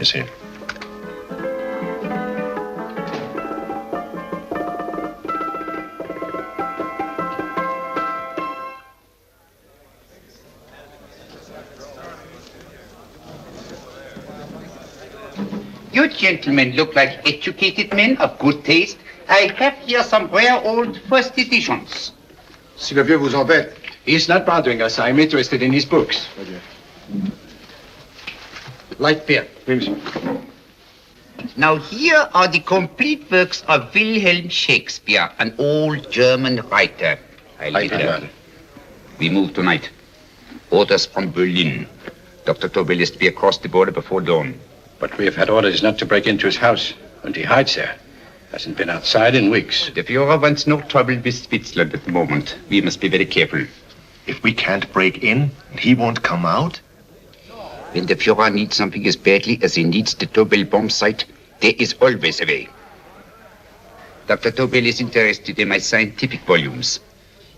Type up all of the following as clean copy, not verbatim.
Yes, sir. You gentlemen look like educated men of good taste. I have here some rare old first editions. Si le vieux vous embête. He's not bothering us. I'm interested in his books. Light beer. Now here are the complete works of Wilhelm Shakespeare, an old German writer. We move tonight. Orders from Berlin. Dr. Tobel is to be across the border before dawn. But we have had orders not to break into his house, and he hides there. Hasn't been outside in weeks. The Führer wants no trouble with Switzerland at the moment. We must be very careful. If we can't break in, and he won't come out? When the Führer needs something as badly as he needs the Tobel bomb site, there is always a way. Dr. Tobel is interested in my scientific volumes.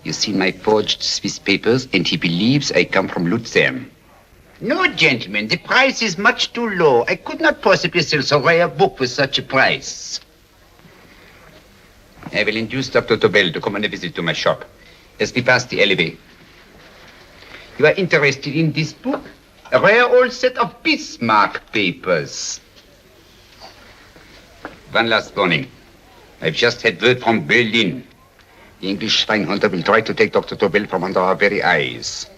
He's seen my forged Swiss papers, and he believes I come from Luzern. No, gentlemen, the price is much too low. I could not possibly sell so rare a book for such a price. I will induce Dr. Tobel to come on a visit to my shop as we pass the alleyway. You are interested in this book? A rare old set of Bismarck papers. One last warning. I've just had word from Berlin. The English Schweinhunter will try to take Dr. Tobel from under our very eyes.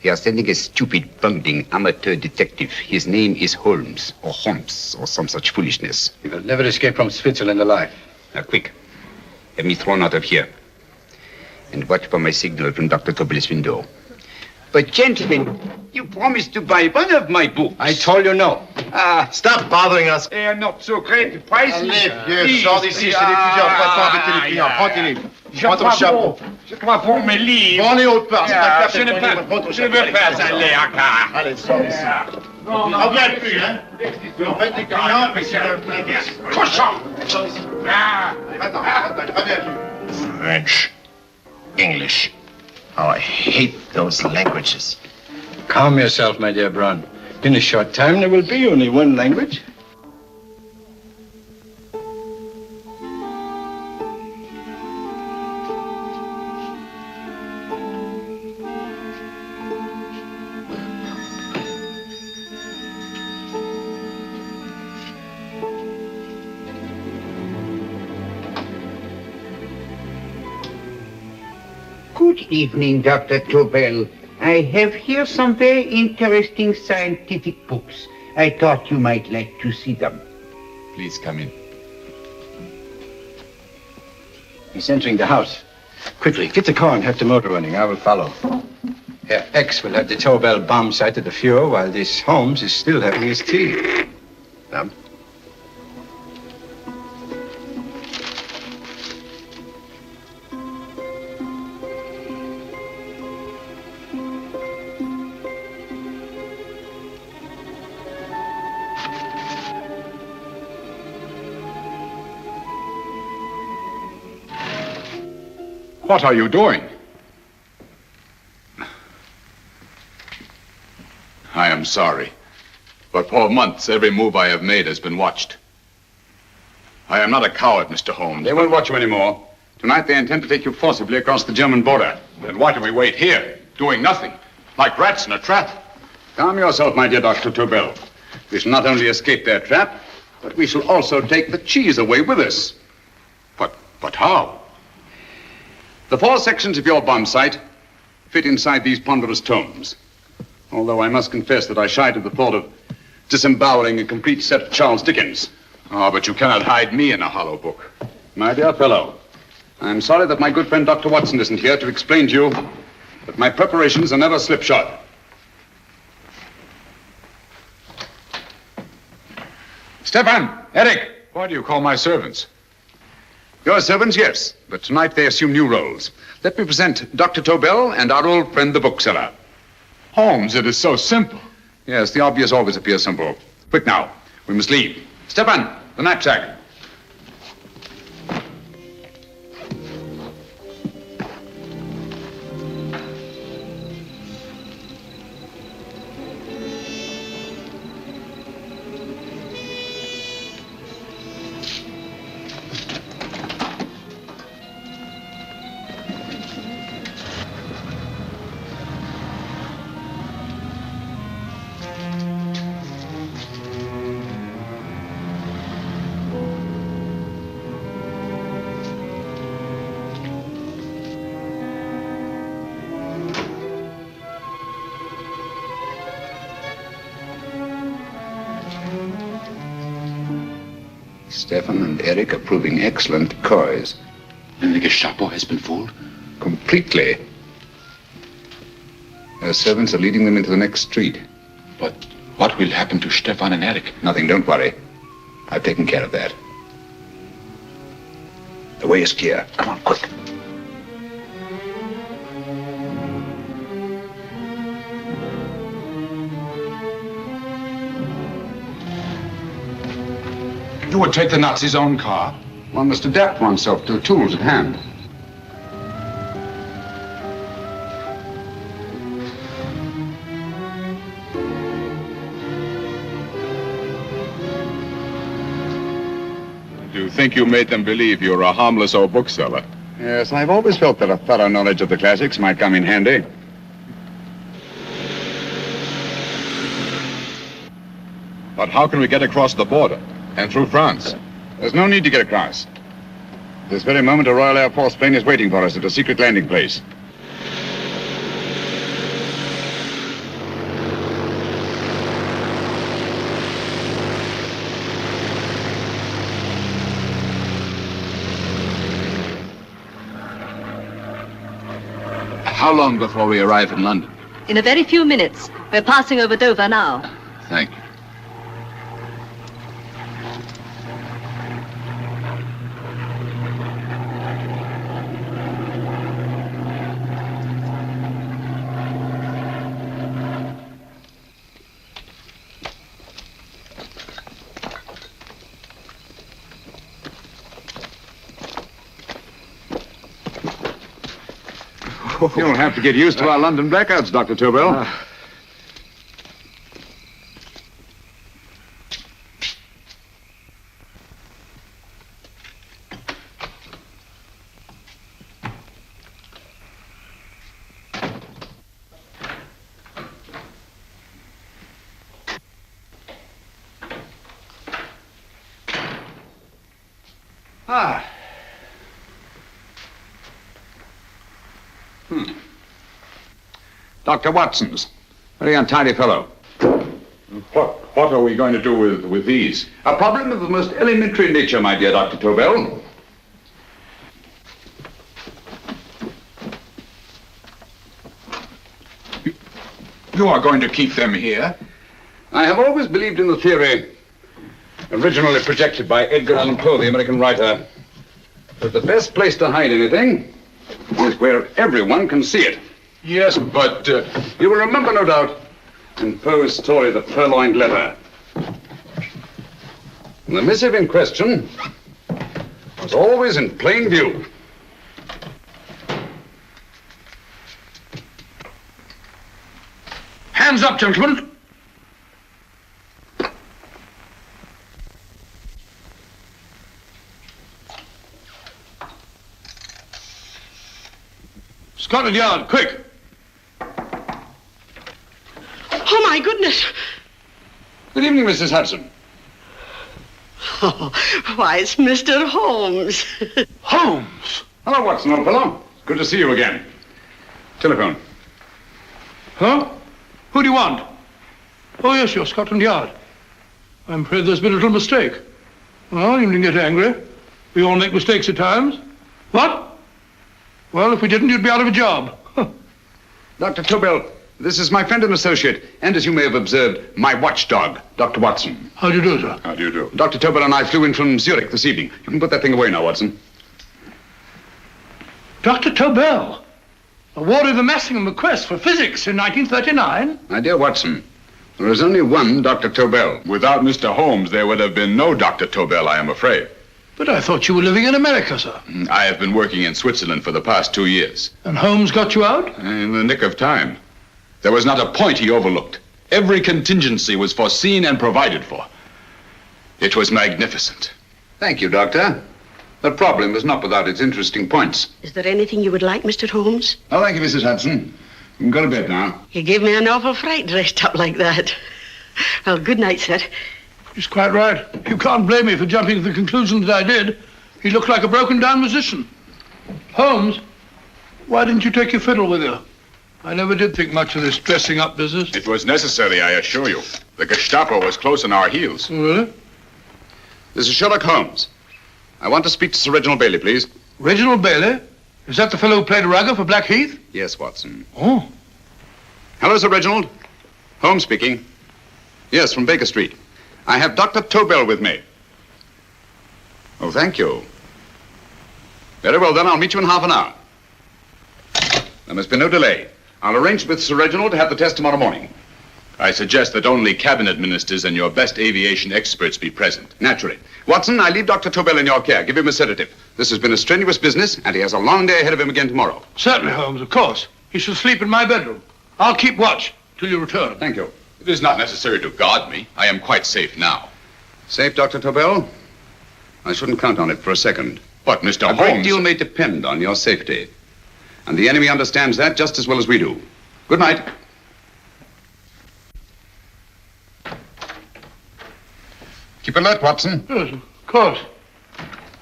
They are sending a stupid, bungling amateur detective. His name is Holmes, or some such foolishness. He will never escape from Switzerland alive. Now, quick. Have me thrown out of here. And watch for my signal from Dr. Tobel's window. But, gentlemen, you promised to buy one of my books. I told you no. Stop bothering us. They are not so great. The price is... Vieux, sors d'ici, c'est l'étudiant. Pas embêter les clients. Prends tes livres. Prends ton chapeau. Je crois pour mes livres. Prends les autres parts. Je ne veux pas aller à car. Allez, sors d'ici. On vient plus, hein. En fait, les clients, mais c'est un... Cochon. Attends, reviens. French. English. Oh, I hate those languages. Calm yourself, my dear Brown. In a short time, there will be only one language. Good evening, Dr. Tobel. I have here some very interesting scientific books. I thought you might like to see them. Please come in. He's entering the house. Quickly, get the car and have the motor running. I will follow. Herr X will have the Tobel bomb site at the Führer while this Holmes is still having his tea. What are you doing? I am sorry, but for months every move I have made has been watched. I am not a coward, Mr. Holmes. They won't watch you anymore. Tonight they intend to take you forcibly across the German border. Then why do we wait here, doing nothing, like rats in a trap? Calm yourself, my dear Dr. Tobel. We shall not only escape their trap, but we shall also take the cheese away with us. But how? The 4 sections of your bomb site fit inside these ponderous tomes. Although I must confess that I shied at the thought of disemboweling a complete set of Charles Dickens. Oh, but you cannot hide me in a hollow book. My dear fellow, I'm sorry that my good friend Dr. Watson isn't here to explain to you that my preparations are never slipshod. Stefan! Eric! Why do you call my servants? Your servants, yes, but tonight they assume new roles. Let me present Dr. Tobel and our old friend, the bookseller. Holmes, it is so simple. Yes, the obvious always appears simple. Quick now, we must leave. Stefan, the knapsack. Stefan and Eric are proving excellent decoys. And the Gestapo has been fooled? Completely. Their servants are leading them into the next street. But what will happen to Stefan and Eric? Nothing, don't worry. I've taken care of that. The way is clear. Come on, quick. You would take the Nazis' own car? One must adapt oneself to the tools at hand. You think you made them believe you're a harmless old bookseller? Yes, I've always felt that a thorough knowledge of the classics might come in handy. But how can we get across the border and through France? There's no need to get across. This very moment, a Royal Air Force plane is waiting for us at a secret landing place. How long before we arrive in London? In a very few minutes. We're passing over Dover now. Thank you. You'll have to get used to our London blackouts, Dr. Tobel. Dr. Watson's. Very untidy fellow. What are we going to do with these? A problem of the most elementary nature, my dear Dr. Tobel. You are going to keep them here? I have always believed in the theory, originally projected by Edgar Allan Poe, the American writer, that the best place to hide anything is where everyone can see it. Yes, but... You will remember, no doubt, in Poe's story, The Purloined Letter. The missive in question was always in plain view. Hands up, gentlemen. Scotland Yard, quick. Oh, my goodness. Good evening, Mrs. Hudson. Oh, why, it's Mr. Holmes. Holmes. Hello, Watson, old fellow. Good to see you again. Telephone. Huh? Who do you want? Oh, yes, you're Scotland Yard. I'm afraid there's been a little mistake. Well, you needn't get angry. We all make mistakes at times. What? Well, if we didn't, you'd be out of a job. Dr. Tobel, this is my friend and associate, and as you may have observed, my watchdog, Dr. Watson. How do you do, sir? How do you do? Dr. Tobel and I flew in from Zurich this evening. You can put that thing away now, Watson. Dr. Tobel, awarded the Massingham Bequest for physics in 1939. My dear Watson, there is only one Dr. Tobel. Without Mr. Holmes, there would have been no Dr. Tobel, I am afraid. But I thought you were living in America, sir. I have been working in Switzerland for the past 2 years. And Holmes got you out? In the nick of time. There was not a point he overlooked. Every contingency was foreseen and provided for. It was magnificent. Thank you, Doctor. The problem is not without its interesting points. Is there anything you would like, Mr. Holmes? Oh, thank you, Mrs. Hudson. You can go to bed now. You gave me an awful fright dressed up like that. Well, good night, sir. He's quite right. You can't blame me for jumping to the conclusion that I did. He looked like a broken-down musician. Holmes, why didn't you take your fiddle with you? I never did think much of this dressing-up business. It was necessary, I assure you. The Gestapo was close on our heels. Really? This is Sherlock Holmes. I want to speak to Sir Reginald Bailey, please. Reginald Bailey? Is that the fellow who played Rugger for Blackheath? Yes, Watson. Oh. Hello, Sir Reginald. Holmes speaking. Yes, from Baker Street. I have Dr. Tobel with me. Oh, thank you. Very well, then. I'll meet you in half an hour. There must be no delay. I'll arrange with Sir Reginald to have the test tomorrow morning. I suggest that only cabinet ministers and your best aviation experts be present. Naturally. Watson, I leave Dr. Tobel in your care. Give him a sedative. This has been a strenuous business, and he has a long day ahead of him again tomorrow. Certainly, Holmes, of course. He shall sleep in my bedroom. I'll keep watch till you return. Thank you. It is not necessary to guard me. I am quite safe now. Safe, Dr. Tobel? I shouldn't count on it for a second. But, Mr. A Holmes... great deal may depend on your safety. And the enemy understands that just as well as we do. Good night. Keep alert, Watson. Yes, of course.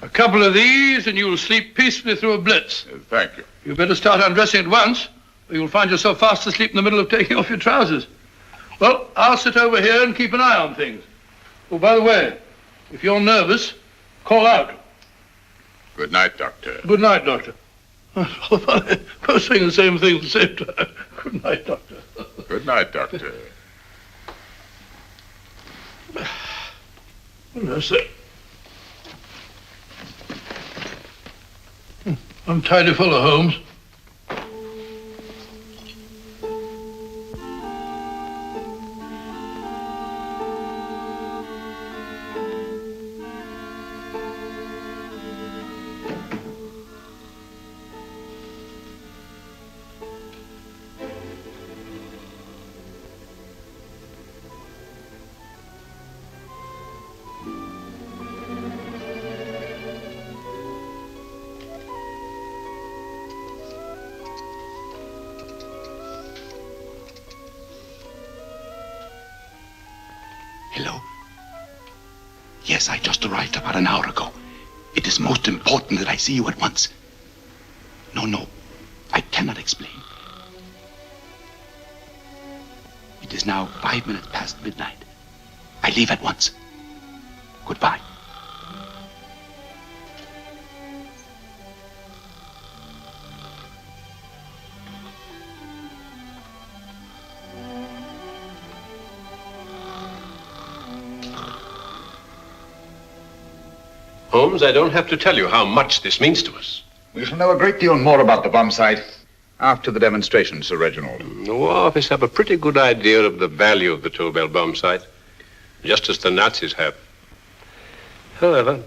A couple of these and you'll sleep peacefully through a blitz. Thank you. You'd better start undressing at once, or you'll find yourself fast asleep in the middle of taking off your trousers. Well, I'll sit over here and keep an eye on things. Oh, by the way, if you're nervous, call out. Good night, Doctor. Good night, Doctor. Both saying the same thing at the same time. Good night, Doctor. Good night, Doctor. Well, that's it. Untidy fellow, Holmes. Hello? Yes, I just arrived about an hour ago. It is most important that I see you at once. No, I cannot explain. It is now 5 minutes past midnight. I leave at once. Goodbye. Holmes, I don't have to tell you how much this means to us. We shall know a great deal more about the bomb site after the demonstration, Sir Reginald. The War Office have a pretty good idea of the value of the Tobel bomb site, just as the Nazis have. However,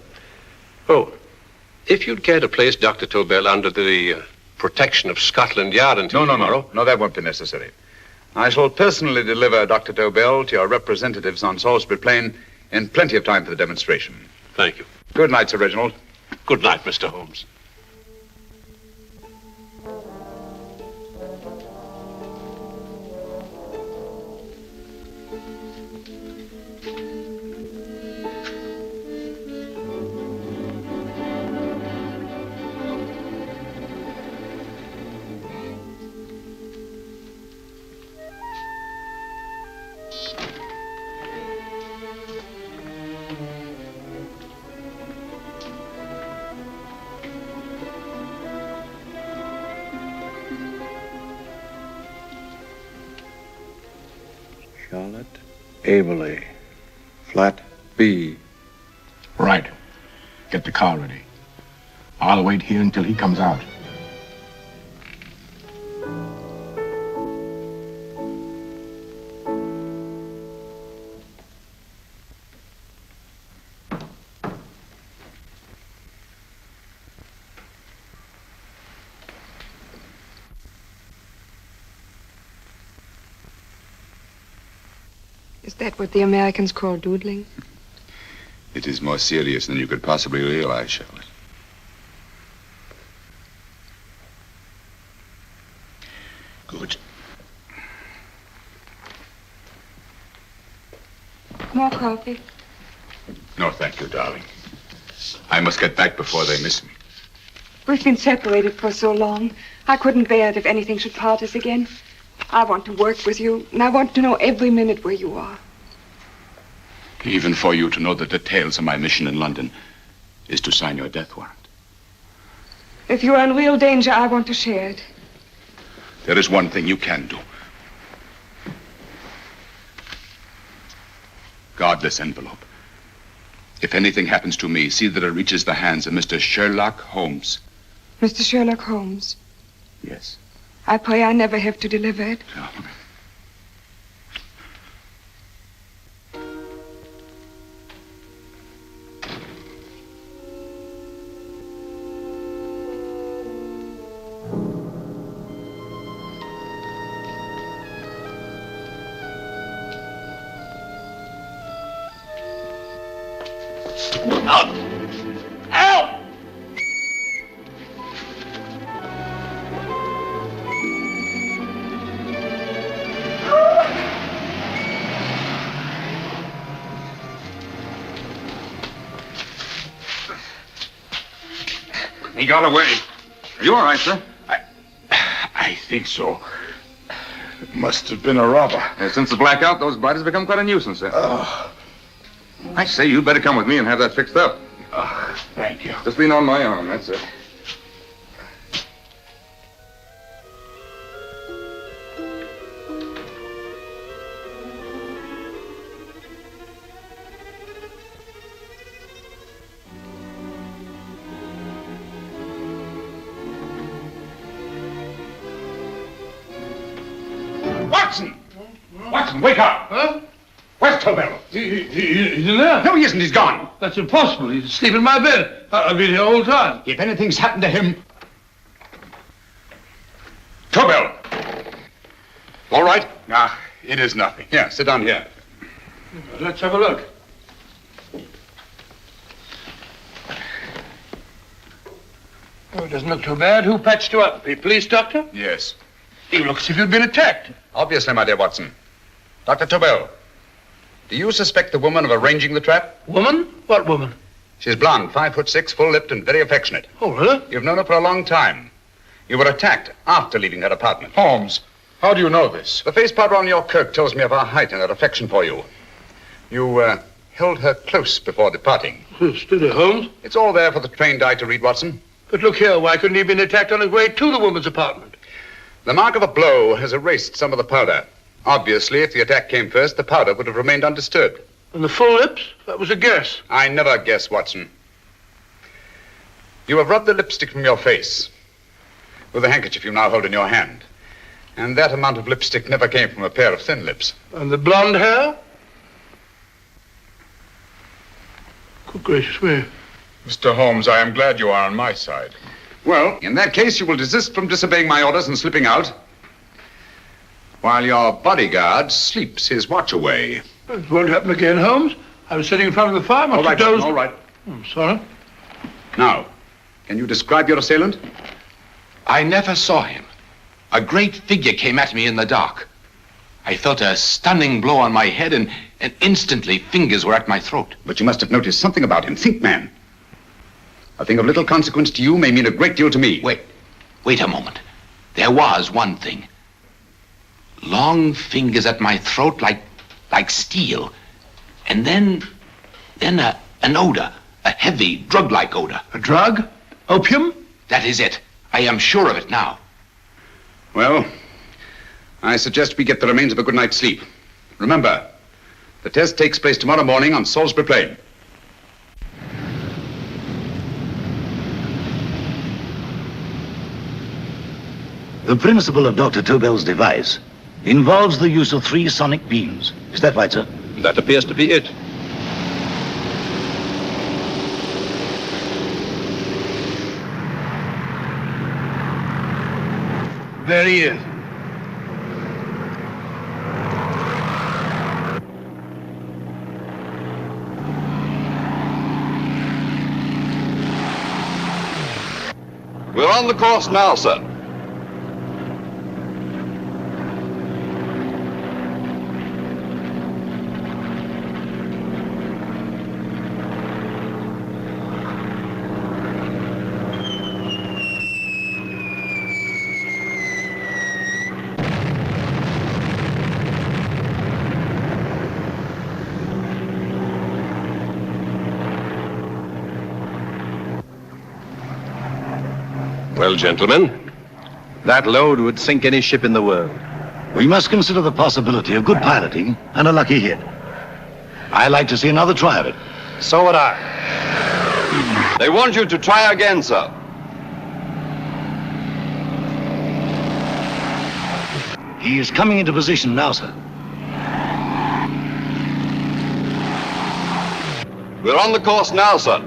if you'd care to place Dr. Tobel under the protection of Scotland Yard until tomorrow... No, that won't be necessary. I shall personally deliver Dr. Tobel to your representatives on Salisbury Plain in plenty of time for the demonstration. Thank you. Good night, Sir Reginald. Good night, Mr. Holmes. Charlotte Averley, flat B. Right. Get the car ready. I'll wait here until he comes out. Is that what the Americans call doodling? It is more serious than you could possibly realize, Charlotte. Good. More coffee? No, thank you, darling. I must get back before they miss me. We've been separated for so long. I couldn't bear it if anything should part us again. I want to work with you, and I want to know every minute where you are. Even for you to know the details of my mission in London is to sign your death warrant. If you are in real danger, I want to share it. There is one thing you can do. Guard this envelope. If anything happens to me, see that it reaches the hands of Mr. Sherlock Holmes. Mr. Sherlock Holmes. Yes. I pray I never have to deliver it. No. He got away. Are you all right, sir? I think so. It must have been a robber. Since the blackout, those bodies have become quite a nuisance, sir. I say, you'd better come with me and have that fixed up. Thank you. Just lean on my arm, that's it. Watson, wake up! Huh? Where's Tobel? He's in there. No, he isn't. He's gone. That's impossible. He's asleep in my bed. I've been here all the time. If anything's happened to him... Tobel! All right? It is nothing. Yeah, sit down here. Let's have a look. Oh, it doesn't look too bad. Who patched you up? The police doctor? Yes. You look as if you'd been attacked. Obviously, my dear Watson. Dr. Tobel, do you suspect the woman of arranging the trap? Woman? What woman? She's blonde, 5'6", full-lipped, and very affectionate. Oh, really? You've known her for a long time. You were attacked after leaving her apartment. Holmes, how do you know this? The face powder on your coat tells me of her height and her affection for you. You, held her close before departing. Steady, Holmes. It's all there for the trained eye to read, Watson. But look here, why couldn't he have been attacked on his way to the woman's apartment? The mark of a blow has erased some of the powder. Obviously, if the attack came first, the powder would have remained undisturbed. And the full lips? That was a guess. I never guess, Watson. You have rubbed the lipstick from your face with the handkerchief you now hold in your hand. And that amount of lipstick never came from a pair of thin lips. And the blonde hair? Good gracious me. Mr. Holmes, I am glad you are on my side. Well, in that case, you will desist from disobeying my orders and slipping out, while your bodyguard sleeps his watch away. It won't happen again, Holmes. I was sitting in front of the fire. All right, all right. I'm sorry. Now, can you describe your assailant? I never saw him. A great figure came at me in the dark. I felt a stunning blow on my head, and instantly fingers were at my throat. But you must have noticed something about him. Think, man. A thing of little consequence to you may mean a great deal to me. Wait a moment. There was one thing. Long fingers at my throat like steel. And then an odor, a heavy, drug-like odor. A drug? Opium? That is it. I am sure of it now. Well, I suggest we get the remains of a good night's sleep. Remember, the test takes place tomorrow morning on Salisbury Plain. The principle of Dr. Tobel's device involves the use of 3 sonic beams. Is that right, sir? That appears to be it. There he is. We're on the course now, sir. Well, gentlemen, that load would sink any ship in the world. We must consider the possibility of good piloting and a lucky hit. I'd like to see another try of it. So would I. They want you to try again, sir. He is coming into position now, sir. We're on the course now, sir.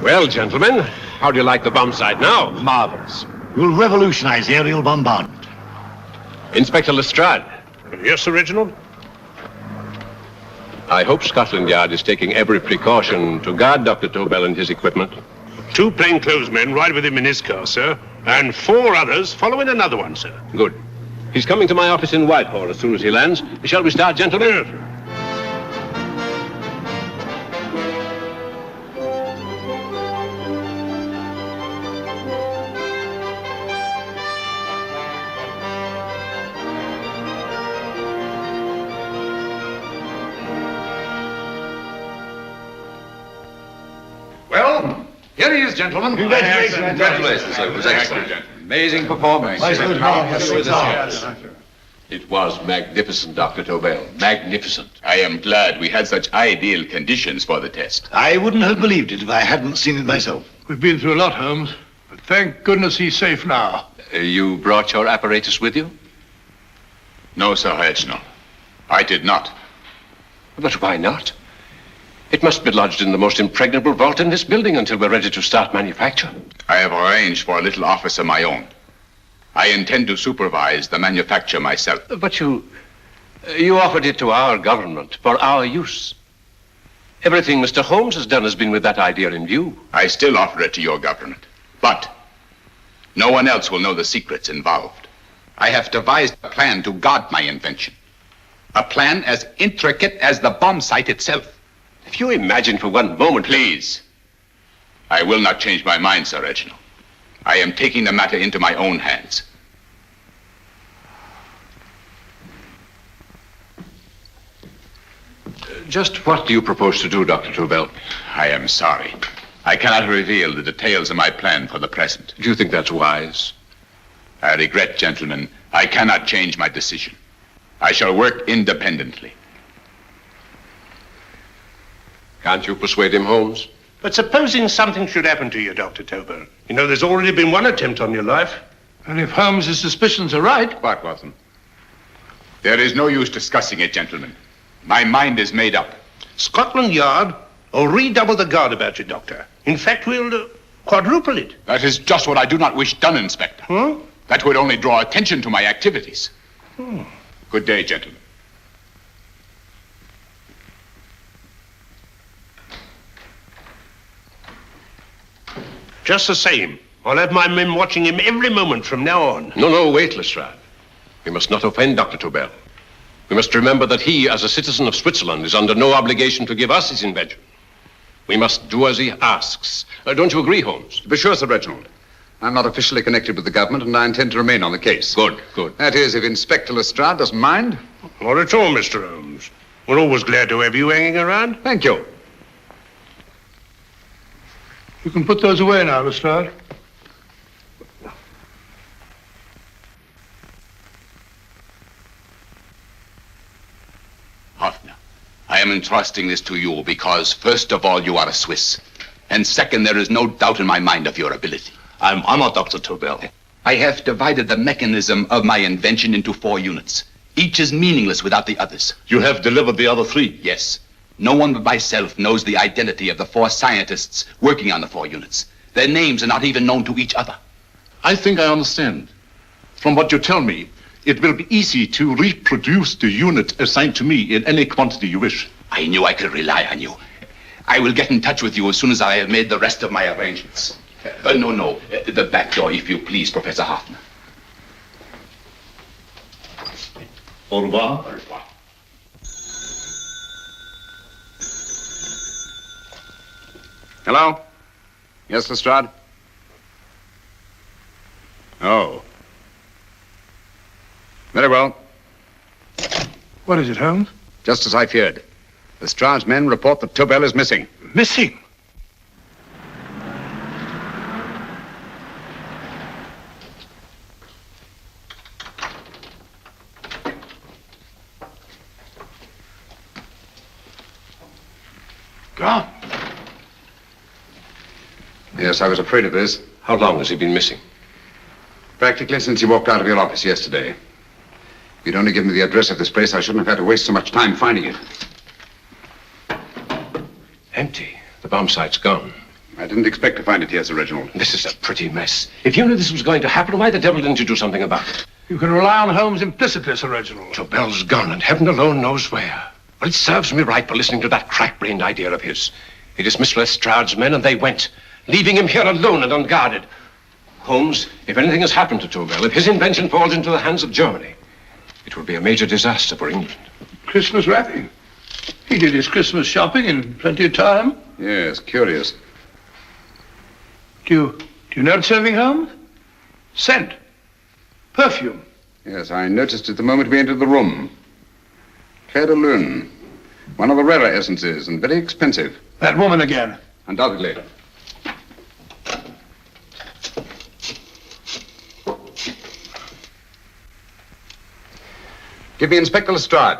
Well, gentlemen, how do you like the bomb sight now? Marvelous. We'll revolutionize aerial bombardment. Inspector Lestrade. Yes, Sir Reginald? I hope Scotland Yard is taking every precaution to guard Dr. Tobel and his equipment. 2 plainclothesmen ride with him in his car, sir, and 4 others follow in another one, sir. Good. He's coming to my office in Whitehall as soon as he lands. Shall we start, gentlemen? Yes, sir. Well, here he is, gentlemen. Congratulations, sir. It was excellent. Amazing performance. It was magnificent, Dr. Tobel. Magnificent. I am glad we had such ideal conditions for the test. I wouldn't have believed it if I hadn't seen it myself. We've been through a lot, Holmes, but thank goodness he's safe now. You brought your apparatus with you? No, Sir Reginald. I did not. But why not? It must be lodged in the most impregnable vault in this building until we're ready to start manufacture. I have arranged for a little office of my own. I intend to supervise the manufacture myself. But you offered it to our government for our use. Everything Mr. Holmes has done has been with that idea in view. I still offer it to your government. But no one else will know the secrets involved. I have devised a plan to guard my invention. A plan as intricate as the bomb sight itself. If you imagine for one moment... Please. I will not change my mind, Sir Reginald. I am taking the matter into my own hands. Just what do you propose to do, Dr. Tobel? I am sorry. I cannot reveal the details of my plan for the present. Do you think that's wise? I regret, gentlemen, I cannot change my decision. I shall work independently. Can't you persuade him, Holmes? But supposing something should happen to you, Dr. Tobel. You know, there's already been one attempt on your life. And if Holmes' suspicions are right... What, Watson? There is no use discussing it, gentlemen. My mind is made up. Scotland Yard will redouble the guard about you, Doctor. In fact, we'll quadruple it. That is just what I do not wish done, Inspector. Huh? That would only draw attention to my activities. Good day, gentlemen. Just the same, I'll have my men watching him every moment from now on. No, wait, Lestrade. We must not offend Dr. Tobel. We must remember that he, as a citizen of Switzerland, is under no obligation to give us his invention. We must do as he asks. Don't you agree, Holmes? To be sure, Sir Reginald. I'm not officially connected with the government, and I intend to remain on the case. Good. That is, if Inspector Lestrade doesn't mind. Not at all, Mr. Holmes. We're always glad to have you hanging around. Thank you. You can put those away now, Lestrade. Hoffner, I am entrusting this to you because, first of all, you are a Swiss. And second, there is no doubt in my mind of your ability. I'm honored, Dr. Tobel. I have divided the mechanism of my invention into 4 units. Each is meaningless without the others. You have delivered the other 3? Yes. No one but myself knows the identity of the 4 scientists working on the 4 units. Their names are not even known to each other. I think I understand. From what you tell me, it will be easy to reproduce the unit assigned to me in any quantity you wish. I knew I could rely on you. I will get in touch with you as soon as I have made the rest of my arrangements. No. The back door, if you please, Professor Hoffner. Au revoir. Au revoir. Hello? Yes, Lestrade? Oh. Very well. What is it, Holmes? Just as I feared. Lestrade's men report that Tobel is missing. Missing? Gone. Yes, I was afraid of this. How long has he been missing? Practically since he walked out of your office yesterday. If you'd only given me the address of this place, I shouldn't have had to waste so much time finding it. Empty. The bomb site's gone. I didn't expect to find it here, Sir Reginald. This is a pretty mess. If you knew this was going to happen, why the devil didn't you do something about it? You can rely on Holmes implicitly, Sir Reginald. Tobel's gone, and heaven alone knows where. Well, it serves me right for listening to that crack-brained idea of his. He dismissed Lestrade's men, and they went, leaving him here alone and unguarded. Holmes, if anything has happened to Tobel, if his invention falls into the hands of Germany, it will be a major disaster for England. Christmas wrapping. He did his Christmas shopping in plenty of time. Yes, curious. Do you notice anything, Holmes? Scent. Perfume. Yes, I noticed it the moment we entered the room. Claire de Lune. One of the rarer essences, and very expensive. That woman again. Undoubtedly. Give me Inspector Lestrade.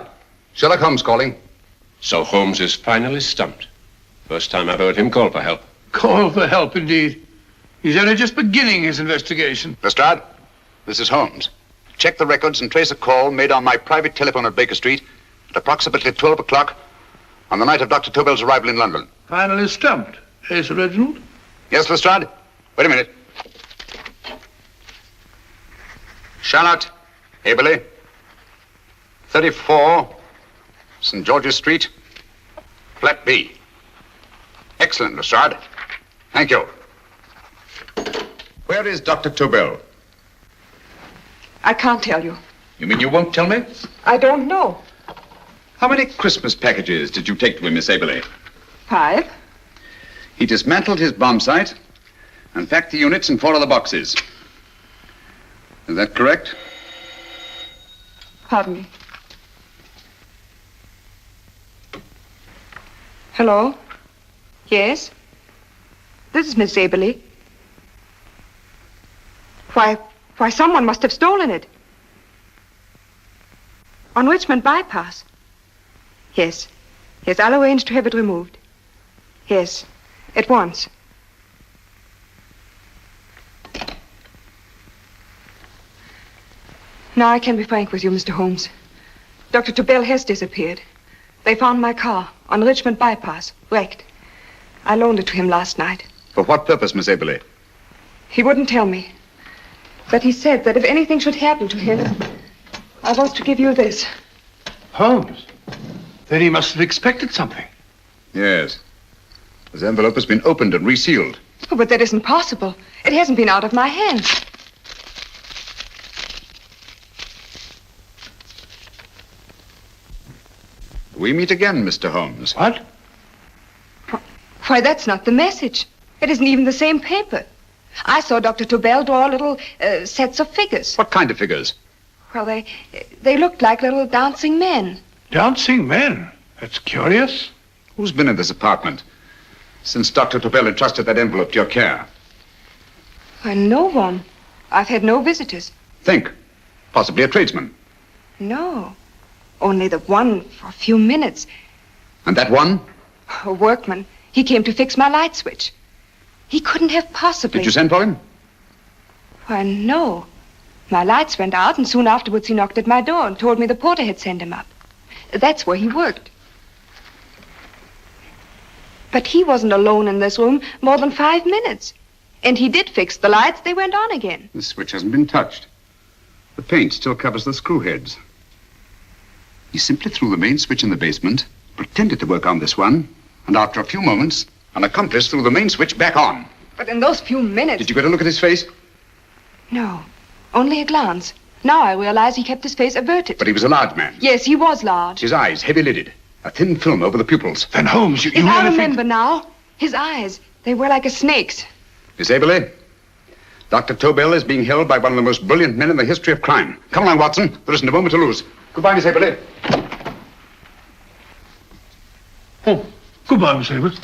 Sherlock Holmes calling. So Holmes is finally stumped. First time I've heard him call for help. Call for help, indeed. He's only just beginning his investigation. Lestrade, this is Holmes. Check the records and trace a call made on my private telephone at Baker Street at approximately 12 o'clock on the night of Dr. Tobel's arrival in London. Finally stumped, eh, Sir Reginald? Yes, Lestrade? Wait a minute. Charlotte, Aberley, 34, St. George's Street, flat B. Excellent, Lestrade. Thank you. Where is Dr. Tobel? I can't tell you. You mean you won't tell me? I don't know. How many Christmas packages did you take to him, Miss Aberley? 5. He dismantled his bomb site and packed the units in 4 other boxes. Is that correct? Pardon me. Hello? Yes? This is Miss Aberley. Why, someone must have stolen it. On Richmond Bypass. Yes. Yes, I'll arrange to have it removed. Yes, at once. Now I can be frank with you, Mr. Holmes. Dr. Tobel has disappeared. They found my car on Richmond Bypass, wrecked. I loaned it to him last night. For what purpose, Miss Aberley? He wouldn't tell me. But he said that if anything should happen to him, I was to give you this. Holmes? Then he must have expected something. Yes. This envelope has been opened and resealed. Oh, but that isn't possible. It hasn't been out of my hands. We meet again, Mr. Holmes. What? Why, that's not the message. It isn't even the same paper. I saw Dr. Tobel draw little sets of figures. What kind of figures? Well, they looked like little dancing men. Dancing men? That's curious. Who's been in this apartment since Dr. Tobel entrusted that envelope to your care? Why, no one. I've had no visitors. Think. Possibly a tradesman. No. Only the one for a few minutes. And that one? A workman. He came to fix my light switch. He couldn't have possibly... Did you send for him? Why, no. My lights went out, and soon afterwards he knocked at my door and told me the porter had sent him up. That's where he worked. But he wasn't alone in this room more than 5 minutes. And he did fix the lights. They went on again. The switch hasn't been touched. The paint still covers the screw heads. He simply threw the main switch in the basement, pretended to work on this one, and after a few moments, an accomplice threw the main switch back on. But in those few minutes... Did you get a look at his face? No, only a glance. Now I realize he kept his face averted. But he was a large man. Yes, he was large. His eyes heavy-lidded, a thin film over the pupils. Then Holmes, you I remember now. His eyes, They were like a snake's. Miss Aberley, Dr. Tobel is being held by one of the most brilliant men in the history of crime. Come along, Watson. There isn't a moment to lose. Goodbye, Miss Aberley. Oh, goodbye, Miss Aberley.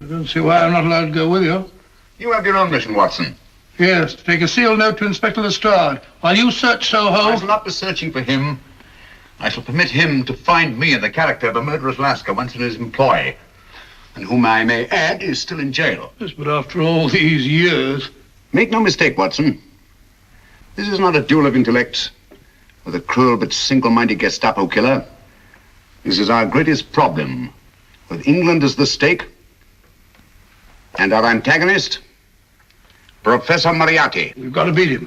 I don't see why I'm not allowed to go with you. You have your own mission, Watson. Yes, to take a sealed note to Inspector Lestrade while you search Soho. I shall not be searching for him. I shall permit him to find me in the character of a murderous Lascar once in his employ, and whom I may add is still in jail. Yes, but after all these years... Make no mistake, Watson. This is not a duel of intellects with a cruel but single-minded Gestapo killer. This is our greatest problem, with England as the stake, and our antagonist, Professor Moriarty. We've got to beat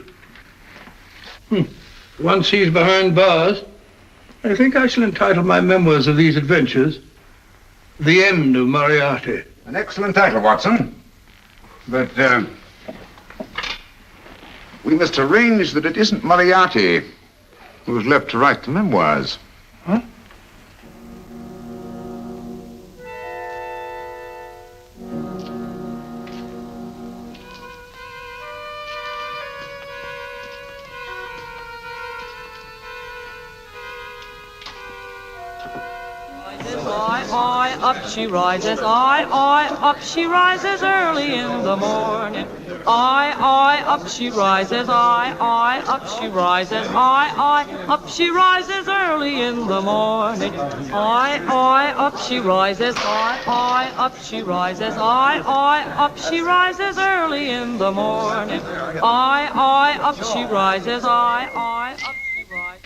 him. Once he's behind bars, I think I shall entitle my memoirs of these adventures, The End of Moriarty. An excellent title, Watson. But, we must arrange that it isn't Moriarty who's left to write the memoirs. Huh? Up she rises, up she rises early in the morning. Up she rises, up she rises, up she rises early in the morning. Up she rises, up she rises, up she rises early in the morning. Up she rises, up she rises.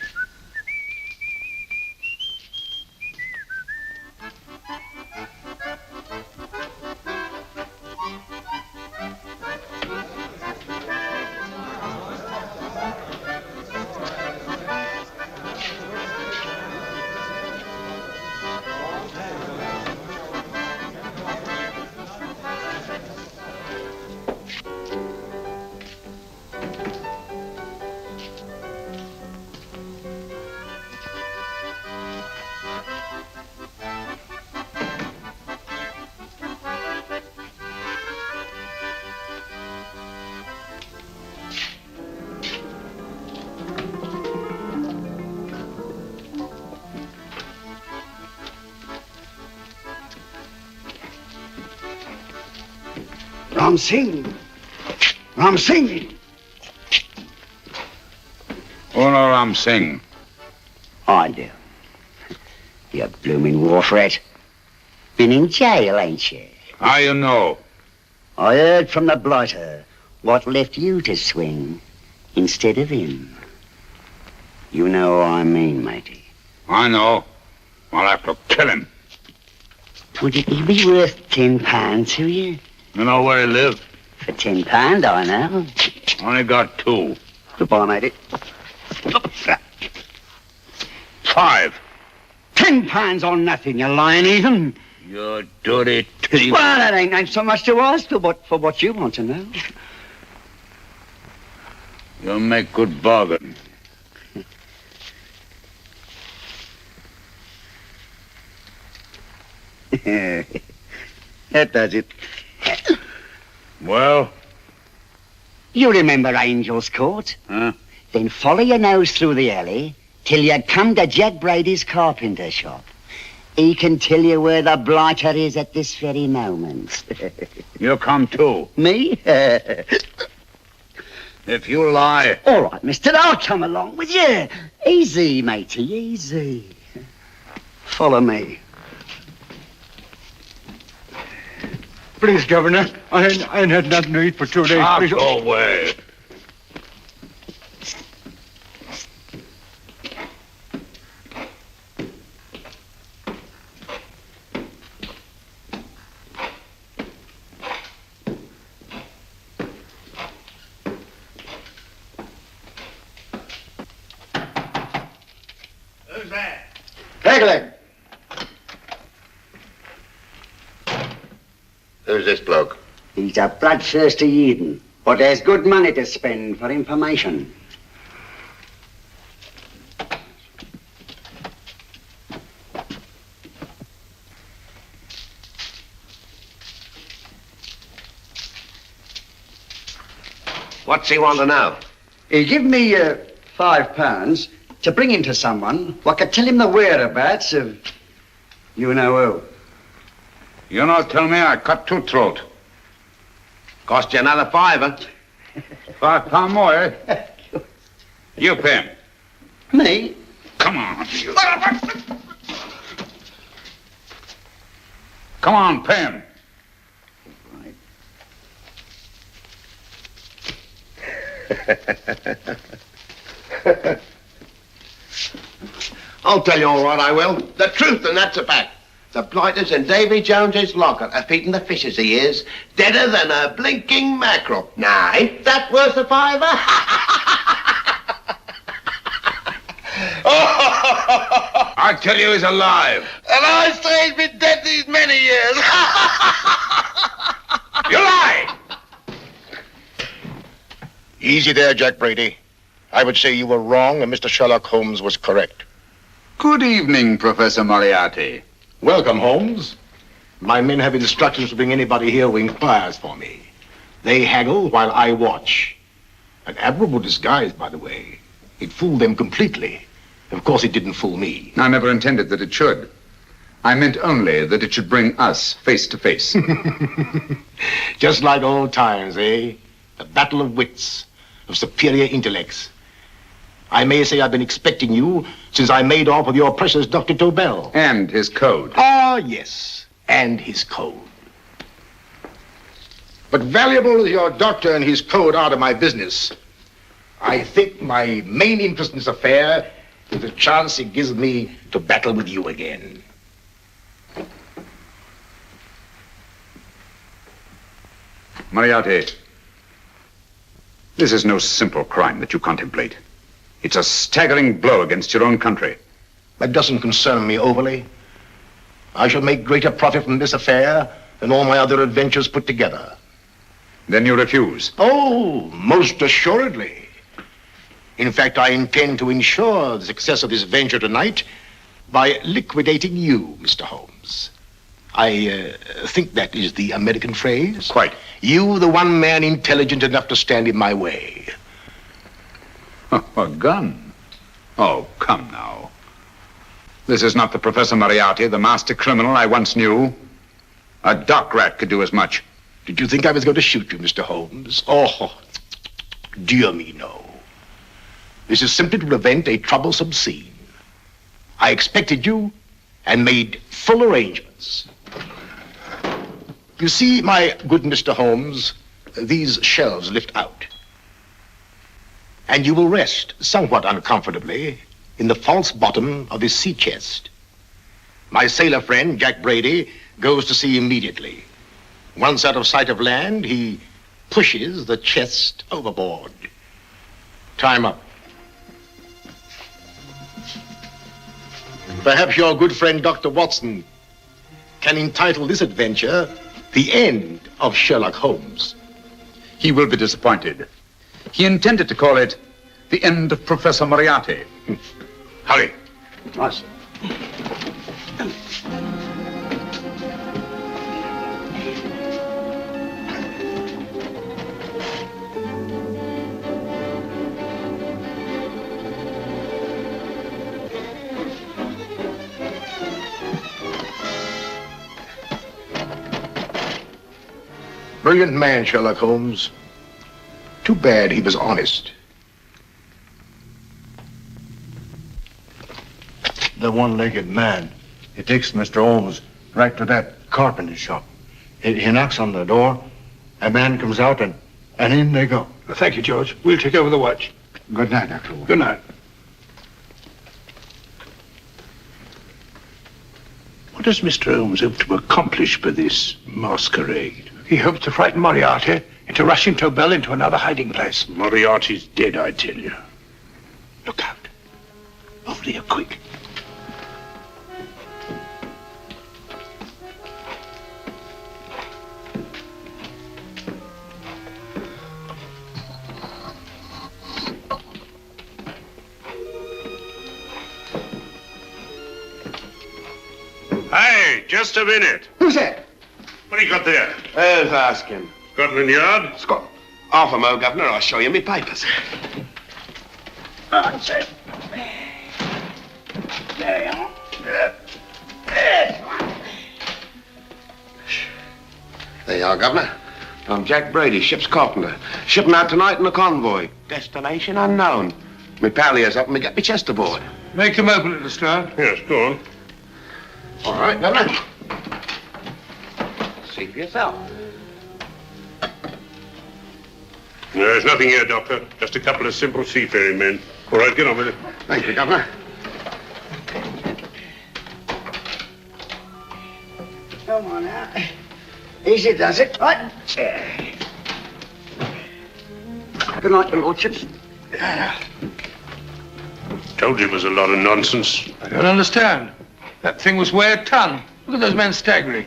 Ram Singh. Oh, no, Ram Singh. I do. You blooming war rat. Been in jail, ain't you? How you know? I heard from the blighter what left you to swing instead of him. You know what I mean, matey. I know. I'll have to kill him. Would he be worth £10 to you? You know where he lives? For £10, I know. Only got 2. Goodbye, matey. 5. £10 on nothing, you lying heathen. You dirty thief. Well, that ain't so much to ask for what you want to know. You'll make good bargain. That does it. Well? You remember Angel's Court? Huh? Then follow your nose through the alley till you come to Jack Brady's carpenter shop. He can tell you where the blighter is at this very moment. You come too. Me? If you lie... All right, mister, I'll come along with you. Easy, matey, easy. Follow me. Please, Governor, I ain't had nothing to eat for 2 days. Please. Go away. Who's that? Pegleg. Who's this bloke? He's a bloodthirsty heathen, but there's good money to spend for information. What's he want to know? He give me £5 to bring him to someone what could tell him the whereabouts of you know who. You not tell me I cut two throat. Cost you another £5. £5 more, eh? You pay him. Me? Come on, you. Come on, pay him. I'll tell you all right, I will. The truth, and that's a fact. The blighters in Davy Jones's locker are feeding the fishes he is, deader than a blinking mackerel. Now, ain't that worth a £5? I tell you he's alive. And I say he's been dead these many years. You lie! Easy there, Jack Brady. I would say you were wrong and Mr. Sherlock Holmes was correct. Good evening, Professor Moriarty. Welcome, Holmes. My men have instructions to bring anybody here who inquires for me. They haggle while I watch. An admirable disguise, by the way. It fooled them completely. Of course, it didn't fool me. I never intended that it should. I meant only that it should bring us face to face. Just like old times, eh? The battle of wits, of superior intellects. I may say I've been expecting you since I made off with your precious Dr. Tobel. And his code. Ah, yes, and his code. But valuable as your doctor and his code are to my business, I think my main interest in this affair is the chance it gives me to battle with you again. Moriarty, this is no simple crime that you contemplate. It's a staggering blow against your own country. That doesn't concern me overly. I shall make greater profit from this affair than all my other adventures put together. Then you refuse? Oh, most assuredly. In fact, I intend to ensure the success of this venture tonight by liquidating you, Mr. Holmes. I think that is the American phrase. Quite. You, the one man intelligent enough to stand in my way. A gun? Oh, come now. This is not the Professor Moriarty, the master criminal I once knew. A dock rat could do as much. Did you think I was going to shoot you, Mr. Holmes? Oh, dear me, no. This is simply to prevent a troublesome scene. I expected you and made full arrangements. You see, my good Mr. Holmes, these shelves lift out. And you will rest somewhat uncomfortably in the false bottom of this sea chest. My sailor friend, Jack Brady, goes to sea immediately. Once out of sight of land, he pushes the chest overboard. Time up. Perhaps your good friend, Dr. Watson, can entitle this adventure The End of Sherlock Holmes. He will be disappointed. He intended to call it The End of Professor Moriarty. Hurry. Nice. Brilliant man, Sherlock Holmes. Too bad he was honest. The one-legged man. He takes Mr. Holmes right to that carpenter shop. He knocks on the door. A man comes out and in they go. Thank you, George. We'll take over the watch. Good night, Dr. Holmes. Good night. What does Mr. Holmes hope to accomplish by this masquerade? He hopes to frighten Moriarty into rushing Tobel into another hiding place. Moriarty's dead, I tell you. Look out. Over here, quick. Hey, just a minute. Who's that? What do you got there? Let's ask him. Scotland Yard? Half a mo, Governor. I'll show you me papers. That's it. There you are. There you are, Governor. I'm Jack Brady, ship's carpenter. Shipping out tonight in a convoy. Destination unknown. My pal here's helping me get my chest aboard. Make him open it, Lestrade. Yes, go on. All right, Governor. See for yourself. There's nothing here, Doctor. Just a couple of simple seafaring men. All right, get on with it. Thank you, Governor. Come on now. Easy does it. Right. Good night, your lordships. Told you it was a lot of nonsense. I don't understand. That thing was weigh a ton. Look at those men staggering.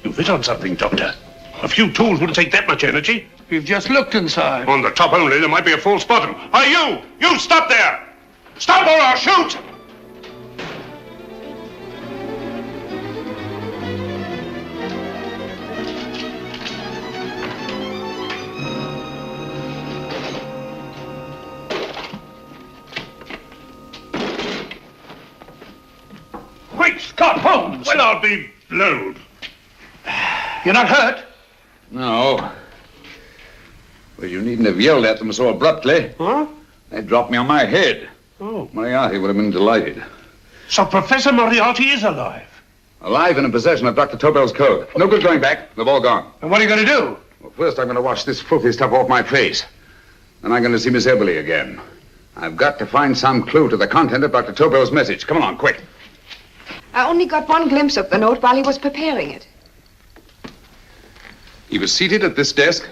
You've hit on something, Doctor. A few tools wouldn't take that much energy. We've just looked inside. On the top only, there might be a false bottom. Hey, you! You stop there! Stop or I'll shoot! Great Scott, Holmes! Well, I'll be blowed. You're not hurt? No. Well, you needn't have yelled at them so abruptly. Huh? They dropped me on my head. Oh. Moriarty would have been delighted. So Professor Moriarty is alive? Alive and in possession of Dr. Tobel's code. No good going back. They've all gone. And what are you going to do? Well, first I'm going to wash this filthy stuff off my face. Then I'm going to see Miss Eberly again. I've got to find some clue to the content of Dr. Tobel's message. Come along, quick. I only got one glimpse of the note while he was preparing it. He was seated at this desk.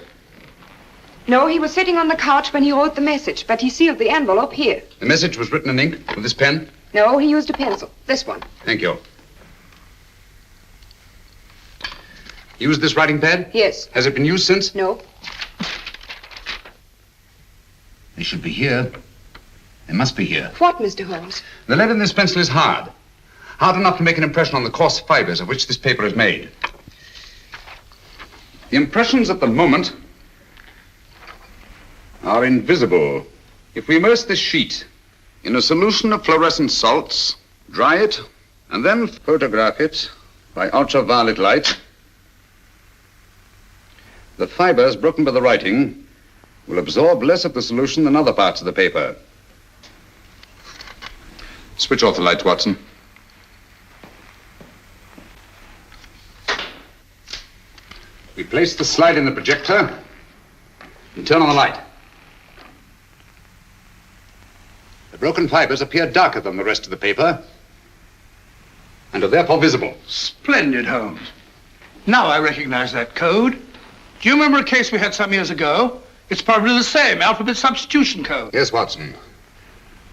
No, he was sitting on the couch when he wrote the message, but he sealed the envelope here. The message was written in ink with this pen? No, he used a pencil. This one. Thank you. Used this writing pad? Yes. Has it been used since? No. They should be here. They must be here. What, Mr. Holmes? The lead in this pencil is hard. Hard enough to make an impression on the coarse fibers of which this paper is made. The impressions at the moment are invisible. If we immerse this sheet in a solution of fluorescent salts, dry it, and then photograph it by ultraviolet light, the fibers broken by the writing will absorb less of the solution than other parts of the paper. Switch off the lights, Watson. We place the slide in the projector and turn on the light. The broken fibers appear darker than the rest of the paper and are therefore visible. Splendid, Holmes. Now I recognize that code. Do you remember a case we had some years ago? It's probably the same alphabet substitution code. Yes, Watson.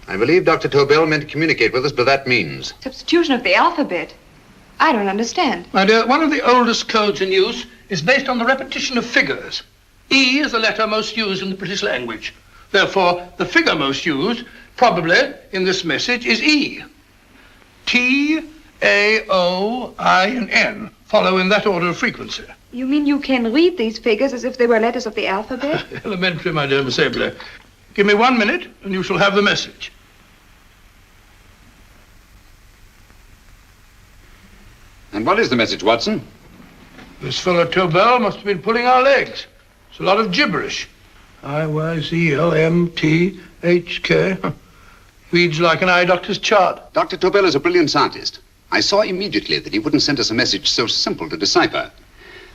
I believe Dr. Tobel meant to communicate with us by that means. Substitution of the alphabet? I don't understand. My dear, one of the oldest codes in use is based on the repetition of figures. E is the letter most used in the British language. Therefore, the figure most used, probably in this message, is E. T, A, O, I, and N follow in that order of frequency. You mean you can read these figures as if they were letters of the alphabet? Elementary, my dear Miss Eberly. Give me 1 minute, and you shall have the message. And what is the message, Watson? This fellow Tobel must have been pulling our legs. It's a lot of gibberish. I-Y-Z-L-M-T-H-K. Reads like an eye doctor's chart. Dr. Tobel is a brilliant scientist. I saw immediately that he wouldn't send us a message so simple to decipher.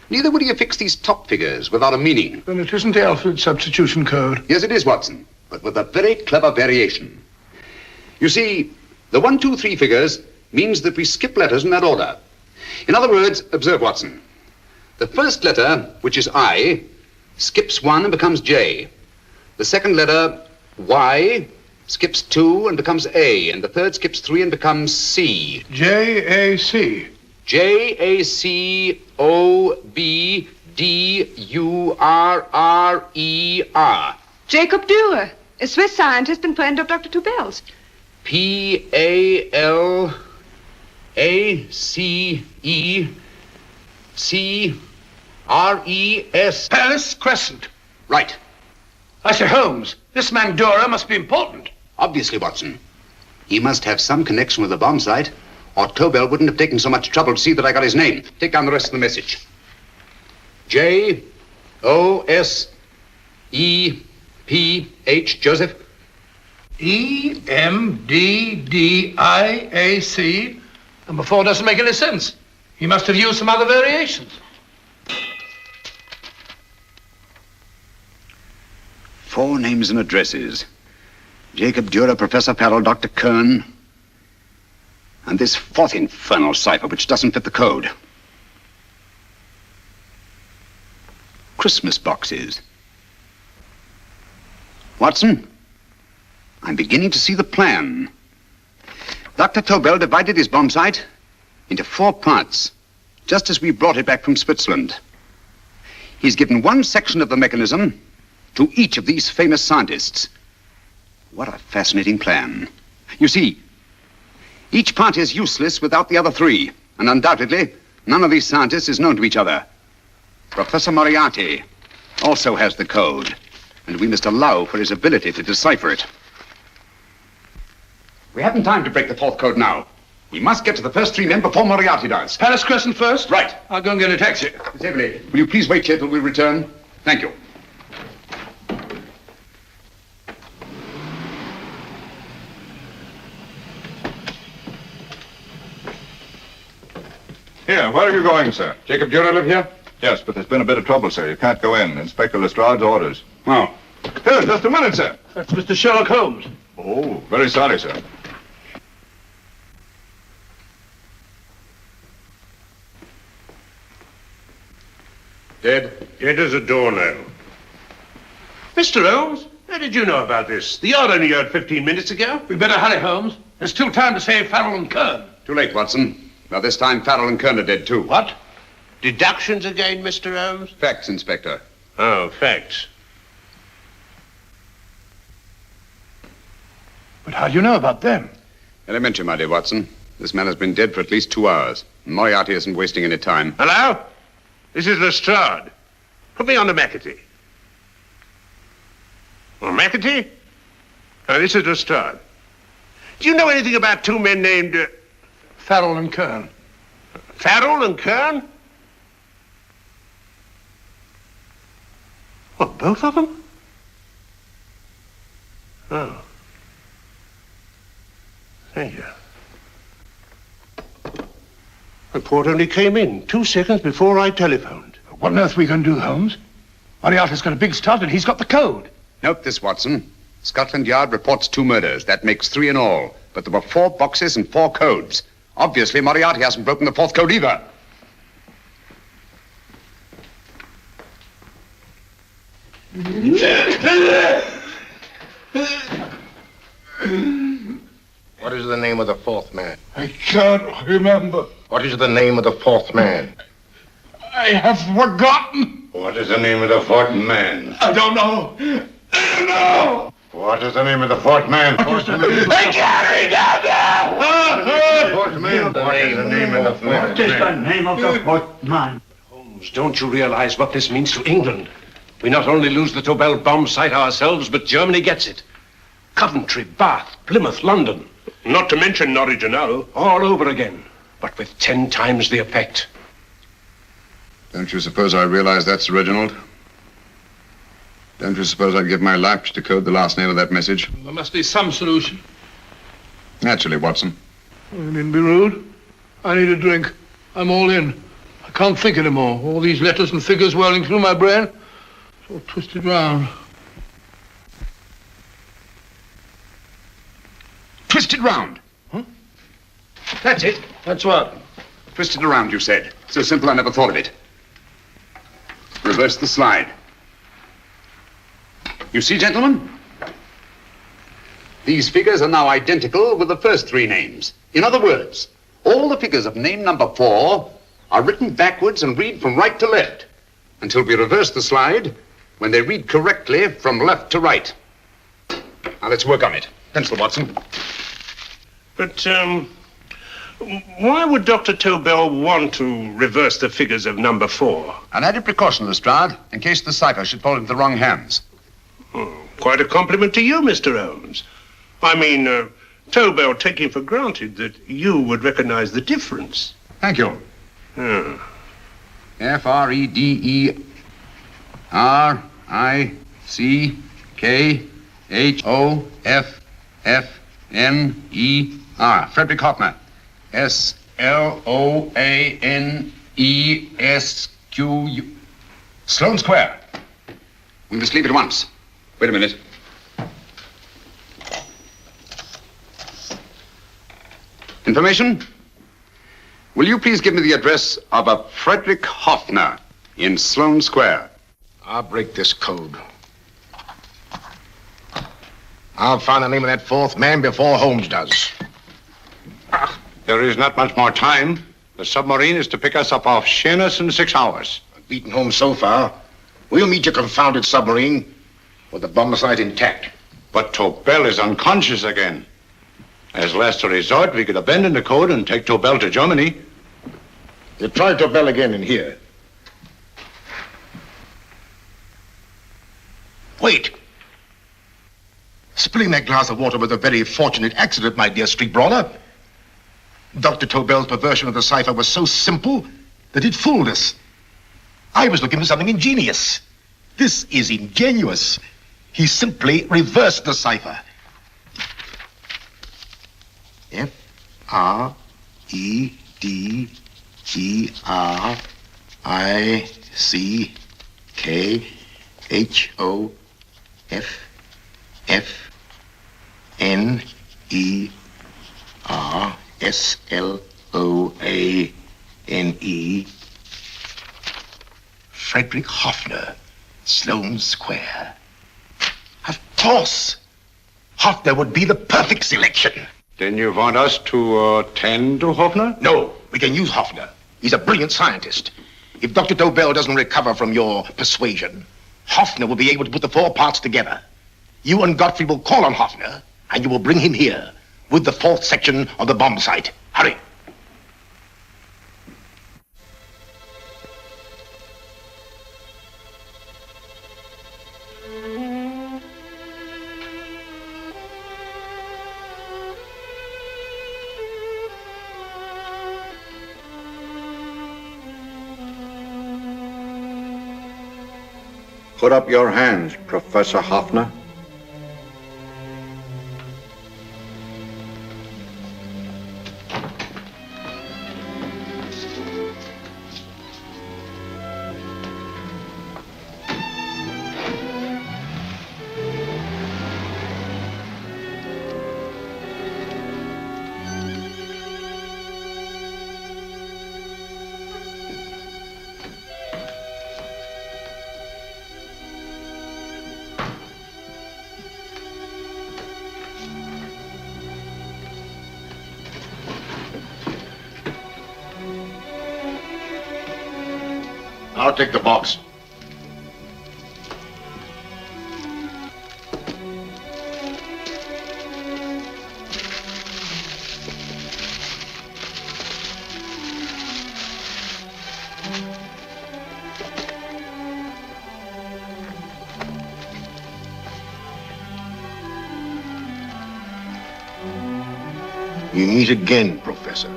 Neither would he affix these top figures without a meaning. Then it isn't the alphabet substitution code. Yes, it is, Watson, but with a very clever variation. You see, the 1, 2, 3 figures means that we skip letters in that order. In other words, observe, Watson. The first letter, which is I, skips 1 and becomes J. The second letter, Y, skips 2 and becomes A. And the third skips 3 and becomes C. J-A-C. J-A-C-O-B-D-U-R-R-E-R. Jacob Dürer, a Swiss scientist and friend of Dr. Tobel's. P-A-L-A-C-E-C-R-E-S. Palace Crescent. Right. I say, Holmes, this man Dora must be important. Obviously, Watson. He must have some connection with the bomb site, or Tobel wouldn't have taken so much trouble to see that I got his name. Take down the rest of the message. J-O-S-E-P-H, Joseph. E-M-D-D-I-A-C. Number 4 doesn't make any sense. He must have used some other variations. 4 names and addresses. Jacob Dürer, Professor Farrell, Dr. Kern, and this 4th infernal cipher, which doesn't fit the code. Christmas boxes. Watson, I'm beginning to see the plan. Dr. Tobel divided his bomb site into 4 parts, just as we brought it back from Switzerland. He's given one section of the mechanism to each of these famous scientists. What a fascinating plan. You see, each part is useless without the other 3, and undoubtedly, none of these scientists is known to each other. Professor Moriarty also has the code, and we must allow for his ability to decipher it. We haven't time to break the 4th code now. We must get to the first 3 men before Moriarty does. Palace Crescent first? Right. I'll go and get a taxi. Miss Everly, will you please wait here till we return? Thank you. Here, where are you going, sir? Jacob Dürer live here? Yes, but there's been a bit of trouble, sir. You can't go in. Inspector Lestrade's orders. Oh. Here, just a minute, sir. That's Mr. Sherlock Holmes. Oh, very sorry, sir. Dead? Dead as a doornail. Mr. Holmes, how did you know about this? The yard only heard 15 minutes ago. We better hurry, Holmes. There's still time to save Farrell and Kern. Too late, Watson. By this time, Farrell and Kern are dead, too. What? Deductions again, Mr. Holmes? Facts, Inspector. Oh, facts. But how do you know about them? Elementary, my dear Watson. This man has been dead for at least 2 hours. Moriarty isn't wasting any time. Hello? This is Lestrade. Put me on to McAtee. Oh, McAtee? Oh, this is Lestrade. Do you know anything about 2 men named... Farrell and Kern. Farrell and Kern? What, both of them? Oh. Thank you. Report only came in 2 seconds before I telephoned. What on earth are we going to do, Holmes? Moriarty's got a big start and he's got the code. Note this, Watson. Scotland Yard reports 2 murders. That makes 3 in all. But there were 4 boxes and 4 codes. Obviously, Moriarty hasn't broken the 4th code either. What is the name of the 4th man? I can't remember. What is the name of the 4th man? I have forgotten. What is the name of the 4th man? I don't know. I don't know. What is the name of the 4th man? I can't remember. 4th man. What is the name of the 4th man? What is the name of the 4th man? Holmes, don't you realize what this means to England? We not only lose the Tobel bomb site ourselves, but Germany gets it. Coventry, Bath, Plymouth, London. Not to mention Norwich and Hull. All over again, but with 10 times the effect. Don't you suppose I realize that's Reginald? Don't you suppose I'd give my life to decode the last name of that message? There must be some solution. Naturally, Watson. You needn't be rude. I need a drink. I'm all in. I can't think anymore. All these letters and figures whirling through my brain. It's all twisted round. Twisted round? Huh? That's it. That's what? Twisted around, you said. So simple, I never thought of it. Reverse the slide. You see, gentlemen? These figures are now identical with the first 3 names. In other words, all the figures of name number 4 are written backwards and read from right to left until we reverse the slide when they read correctly from left to right. Now, let's work on it. Pencil, Watson. But, Why would Dr. Tobel want to reverse the figures of number 4? An added precaution, Lestrade, in case the cipher should fall into the wrong hands. Quite a compliment to you, Mr. Holmes. I mean, Tobel taking for granted that you would recognize the difference. Thank you. F-R-E-D-E-R-I-C-K-H-O-F-F-N-E-R. Frederick Hoffner. S-L-O-A-N-E-S-Q-U. Sloane Square. We must leave at once. Wait a minute. Information? Will you please give me the address of a Frederick Hoffner in Sloane Square? I'll break this code. I'll find the name of that 4th man before Holmes does. There is not much more time. The submarine is to pick us up off Sheerness in 6 hours. I've beaten Holmes so far. We'll meet your confounded submarine with the bomb site intact. But Tobel is unconscious again. As last resort, we could abandon the code and take Tobel to Germany. You try Tobel again in here. Wait. Spilling that glass of water was a very fortunate accident, my dear street brawler. Dr. Tobel's perversion of the cipher was so simple that it fooled us. I was looking for something ingenious. This is ingenuous. He simply reversed the cipher. F-R-E-D-E-R-I-C-K-H-O-F-N-E-R-S-L-O-A-N-E. Frederick Hoffner, Sloane Square. Of course. Hoffner would be the perfect selection. Then you want us to tend to Hoffner? No, we can use Hoffner. He's a brilliant scientist. If Dr. Tobel doesn't recover from your persuasion, Hoffner will be able to put the 4 parts together. You and Godfrey will call on Hoffner, and you will bring him here with the 4th section of the bomb site. Hurry. Put up your hands, Professor Hoffner. I'll take the box. We meet again, Professor.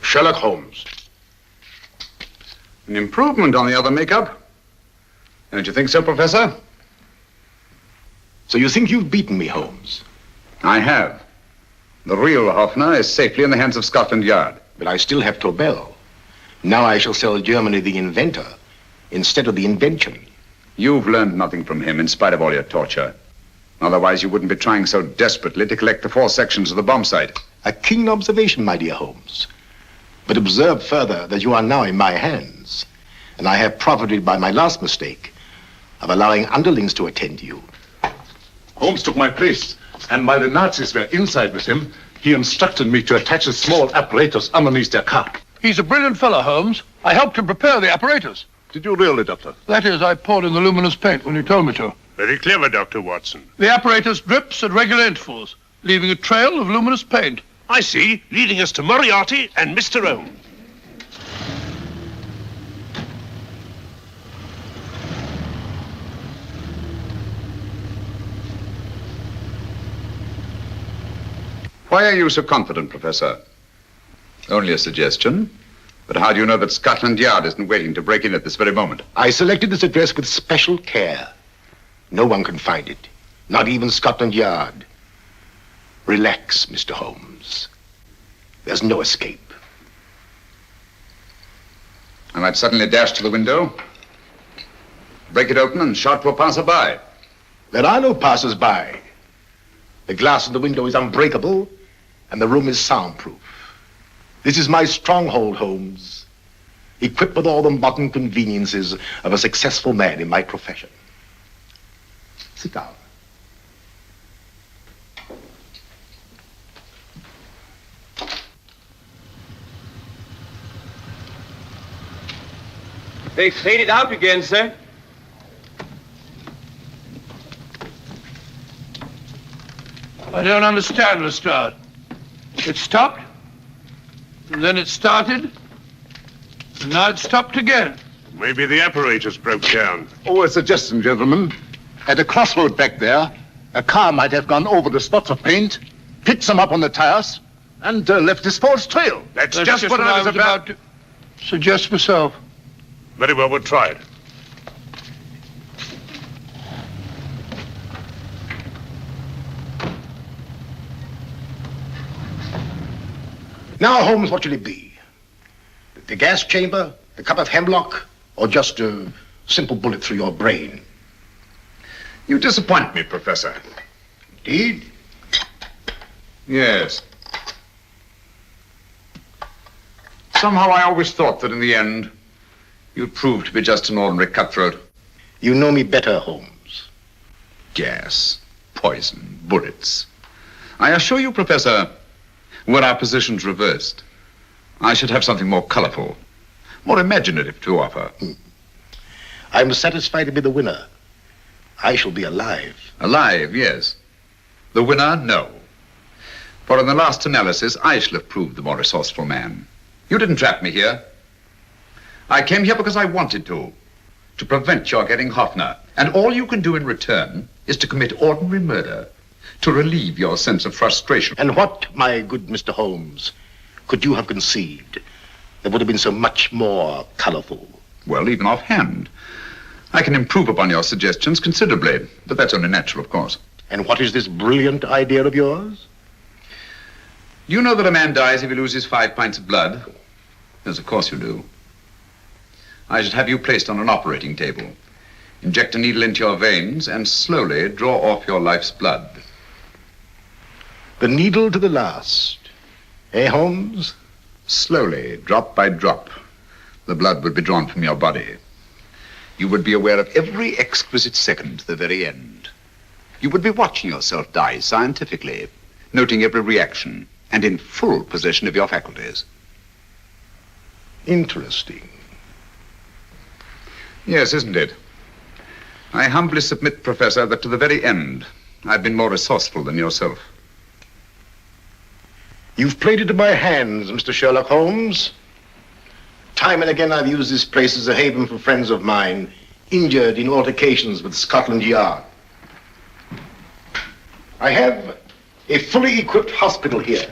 Sherlock Holmes. An improvement on the other makeup. Don't you think so, Professor? So you think you've beaten me, Holmes? I have. The real Hoffner is safely in the hands of Scotland Yard. But I still have Tobel. Now I shall sell Germany the inventor instead of the invention. You've learned nothing from him in spite of all your torture. Otherwise, you wouldn't be trying so desperately to collect the 4 sections of the bomb site. A keen observation, my dear Holmes. But observe further that you are now in my hands, and I have profited by my last mistake of allowing underlings to attend to you. Holmes took my place, and while the Nazis were inside with him, he instructed me to attach a small apparatus underneath their car. He's a brilliant fellow, Holmes. I helped him prepare the apparatus. Did you really, Doctor? That is, I poured in the luminous paint when you told me to. Very clever, Dr. Watson. The apparatus drips at regular intervals, leaving a trail of luminous paint. I see, leading us to Moriarty and Mr. Holmes. Why are you so confident, Professor? Only a suggestion. But how do you know that Scotland Yard isn't waiting to break in at this very moment? I selected this address with special care. No one can find it, not even Scotland Yard. Relax, Mr. Holmes. There's no escape. I might suddenly dash to the window, break it open, and shout to a passerby. There are no passers-by. The glass in the window is unbreakable, and the room is soundproof. This is my stronghold, Holmes, equipped with all the modern conveniences of a successful man in my profession. Sit down. They faded out again, sir. I don't understand, Lestrade. It stopped, and then it started, and now it stopped again. Maybe the apparatus broke down. Oh, a suggestion, gentlemen. At a crossroad back there, a car might have gone over the spots of paint, picked some up on the tires, and left this false trail. That's just what I was about to suggest myself. Very well, we'll try it. Now, Holmes, what should it be? The gas chamber, the cup of hemlock, or just a simple bullet through your brain? You disappoint me, Professor. Indeed? Yes. Somehow I always thought that in the end, you'd prove to be just an ordinary cutthroat. You know me better, Holmes. Gas, poison, bullets. I assure you, Professor, were our positions reversed, I should have something more colorful, more imaginative to offer. I'm satisfied to be the winner. I shall be alive. Alive, yes. The winner, no. For in the last analysis, I shall have proved the more resourceful man. You didn't trap me here. I came here because I wanted to prevent your getting Hoffner. And all you can do in return is to commit ordinary murder, to relieve your sense of frustration. And what, my good Mr. Holmes, could you have conceived that would have been so much more colorful? Well, even offhand, I can improve upon your suggestions considerably, but that's only natural, of course. And what is this brilliant idea of yours? You know that a man dies if he loses 5 pints of blood? Yes, of course you do. I should have you placed on an operating table, inject a needle into your veins, and slowly draw off your life's blood. The needle to the last. Eh, Holmes? Slowly, drop by drop, the blood would be drawn from your body. You would be aware of every exquisite second to the very end. You would be watching yourself die scientifically, noting every reaction, and in full possession of your faculties. Interesting. Yes, isn't it? I humbly submit, Professor, that to the very end, I've been more resourceful than yourself. You've played into my hands, Mr. Sherlock Holmes. Time and again I've used this place as a haven for friends of mine, injured in altercations with Scotland Yard. I have a fully equipped hospital here.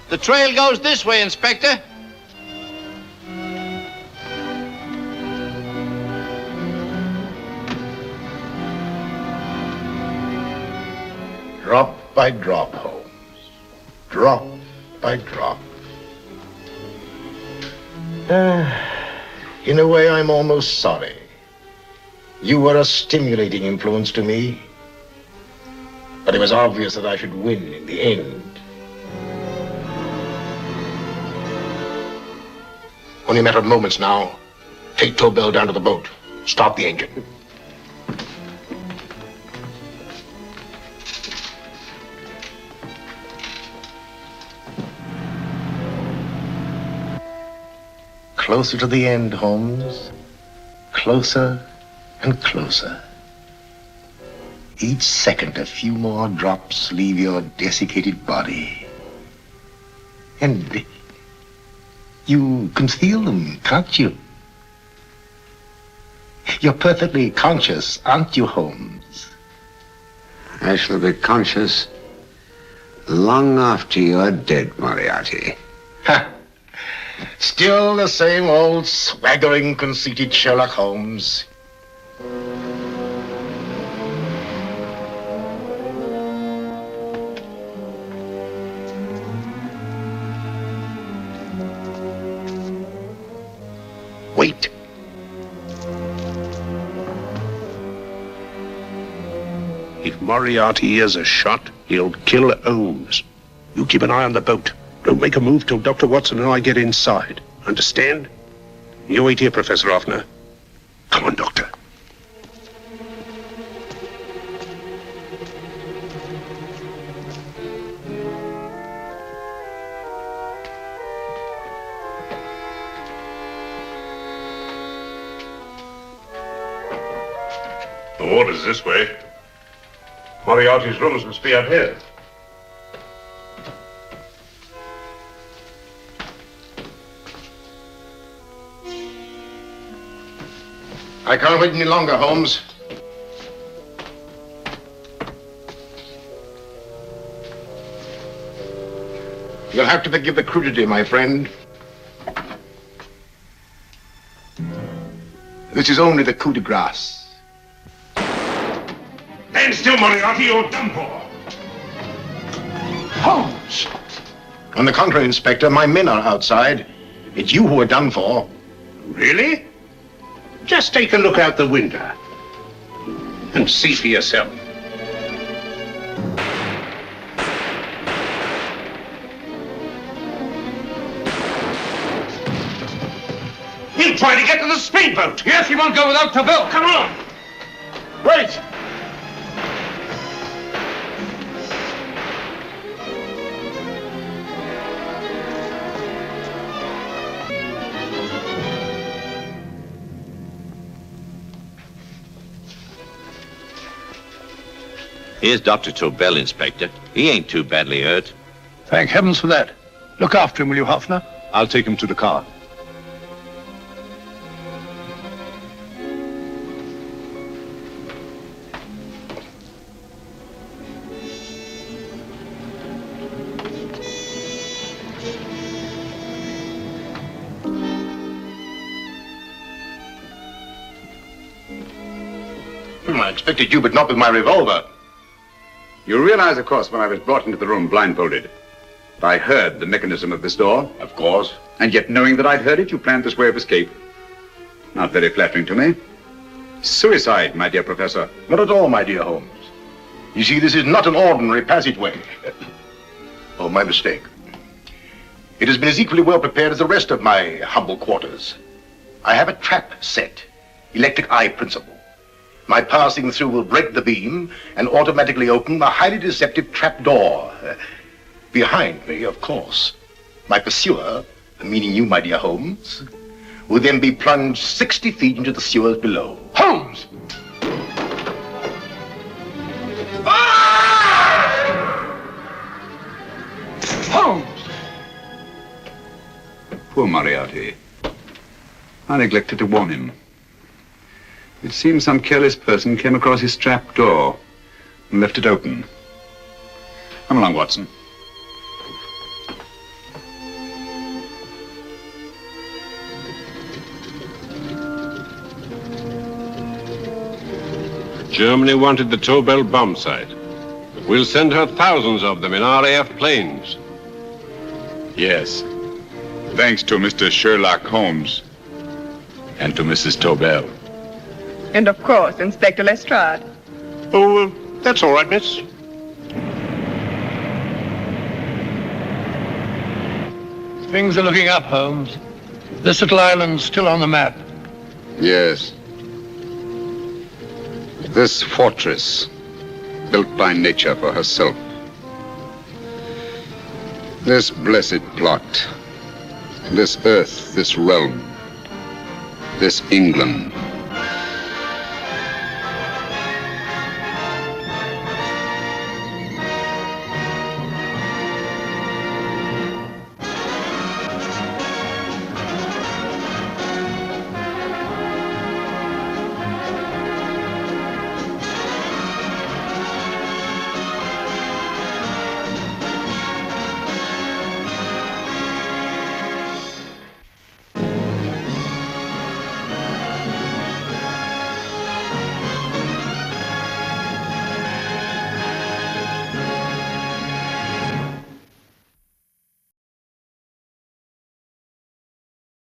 The trail goes this way, Inspector. Drop by drop, Holmes. Drop by drop. In a way, I'm almost sorry. You were a stimulating influence to me. But it was obvious that I should win in the end. Only a matter of moments now. Take Tobel down to the boat. Start the engine. Closer to the end, Holmes. Closer and closer. Each second, a few more drops leave your desiccated body. And you can feel them, can't you? You're perfectly conscious, aren't you, Holmes? I shall be conscious long after you're dead, Moriarty. Ha! Still the same old swaggering, conceited Sherlock Holmes. Wait. If Moriarty hears a shot, he'll kill Holmes. You keep an eye on the boat. Don't make a move till Dr. Watson and I get inside. Understand? You wait here, Professor Hoffner. Come on, Doctor. The water's this way. Moriarty's rooms must be out here. I can't wait any longer, Holmes. You'll have to forgive the crudity, my friend. This is only the coup de grace. Stand still, Moriarty, you're done for. Holmes! On the contrary, Inspector, my men are outside. It's you who are done for. Really? Just take a look out the window and see for yourself. He'll try to get to the speedboat. Yes, he won't go without Tobel. Come on. Wait! Here's Dr. Tobel, Inspector. He ain't too badly hurt. Thank heavens for that. Look after him, will you, Hoffner? I'll take him to the car. I expected you, but not with my revolver. You realize, of course, when I was brought into the room blindfolded, I heard the mechanism of this door. Of course. And yet, knowing that I'd heard it, you planned this way of escape. Not very flattering to me. Suicide, my dear Professor. Not at all, my dear Holmes. You see, this is not an ordinary passageway. Oh, my mistake. It has been as equally well prepared as the rest of my humble quarters. I have a trap set, electric eye principle. My passing through will break the beam and automatically open a highly deceptive trap door. Behind me, of course, my pursuer, meaning you, my dear Holmes, will then be plunged 60 feet into the sewers below. Holmes! Holmes! Poor Moriarty. I neglected to warn him. It seems some careless person came across his trap door and left it open. Come along, Watson. Germany wanted the Tobel bomb site. We'll send her thousands of them in RAF planes. Yes. Thanks to Mr. Sherlock Holmes and to Mrs. Tobel. And of course, Inspector Lestrade. Oh, that's all right, miss. Things are looking up, Holmes. This little island's still on the map. Yes. This fortress, built by nature for herself. This blessed plot. This earth, this realm. This England.